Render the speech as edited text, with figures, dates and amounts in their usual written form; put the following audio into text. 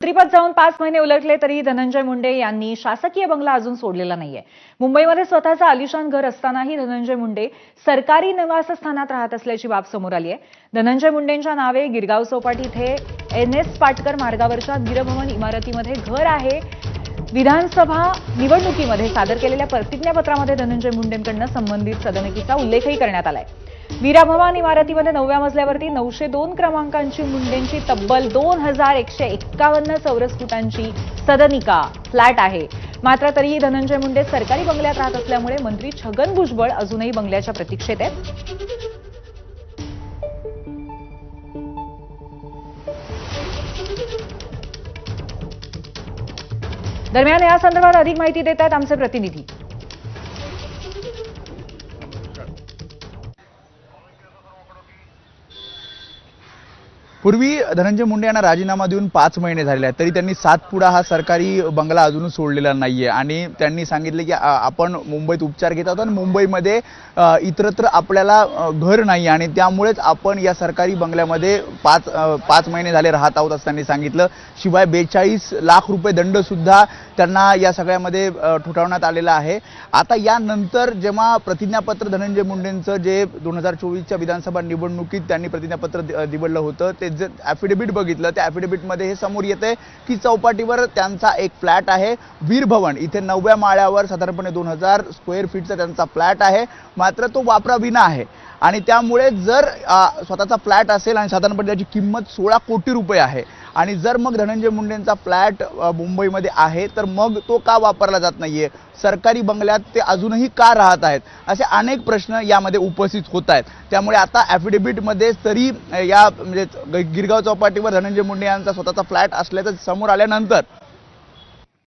मंत्रिपद जाऊन 5 महिने उलटले तरी धनंजय मुंडे यांनी शासकीय बंगला अजून सोडलेला नाहीये। मुंबईमध्ये स्वतःचं आलिशान घर असतानाही धनंजय मुंडे सरकारी निवासस्थानात राहत असल्याची बाब समोर आली आहे। धनंजय मुंडेंच्या नावे गिरगाव चौपाटी इथे NS पाटकर मार्गावरच्या वीरभवन इमारतीमध्ये घर आहे। विधानसभा निवडणुकीमध्ये सादर केलेल्या प्रतिज्ञापत्रामध्ये धनंजय मुंडेंकडून संबंधित सदनिकेचा उल्लेखही करण्यात आलाय। वीरभवन इमारतीमध्ये 9व्या मजल्यावरती 902 क्रमांकांची मुंडेंची तब्बल 2151 चौरस फुटांची सदनिका फ्लॅट आहे। मात्र तरीही धनंजय मुंडे सरकारी बंगल्यात राहत असल्यामुळे मंत्री छगन भुजबळ अजूनही बंगल्याच्या प्रतीक्षेत आहेत। दरम्यान या संदर्भात अधिक माहिती देत आहेत आमचे प्रतिनिधी। पूर्वी धनंजय मुंडे यांना राजीनामा देऊन 5 महिने झालेले आहेत, तरी त्यांनी सातपुडा हा सरकारी बंगला अजून सोडलेला नाहीये आणि त्यांनी सांगितले की आपण मुंबईत उपचार घेत आहोत आणि मुंबईमध्ये इतरत्र आपल्याला घर नाही आणि त्यामुळेच आपण या सरकारी बंगल्यामध्ये 5 महिने झाले राहत आहोत असं त्यांनी सांगितलं। शिवाय 42 लाख रुपये दंड सुद्धा त्यांना या सगळ्यामध्ये ठोठावण्यात आलेला आहे। आता यानंतर जेव्हा प्रतिज्ञापत्र धनंजय मुंडेंचं जे 2024च्या विधानसभा निवडणुकीत त्यांनी प्रतिज्ञापत्र दिवडलं होतं ते जे ॲफिडेव्हिट बघितलं त्या ॲफिडेव्हिटमध्ये हे समोर येते की चौपाटीवर त्यांचा एक फ्लॅट आहे वीरभवन इथे 9व्या माळ्यावर साधारणपणे 2000 स्क्वेअर फीटचा त्यांचा फ्लॅट आहे, मात्र तो वापराविना आहे आणि त्यामुळे जर स्वतःचा फ्लॅट असेल आणि साधारणपणे त्याची किंमत 16 कोटी रुपये आहे आणि जर मग धनंजय मुंडेंचा फ्लॅट मुंबईमध्ये आहे तर मग तो का वापरला जात नाहीये, सरकारी बंगल्यात ते अजूनही का राहत आहेत, असे अनेक प्रश्न यामध्ये उपस्थित होत आहेत। त्यामुळे आता ॲफिडेव्हिटमध्ये तरी या म्हणजे गिरगाव चौपाटीवर धनंजय मुंडे यांचा स्वतःचा फ्लॅट असल्याचं समोर आल्यानंतर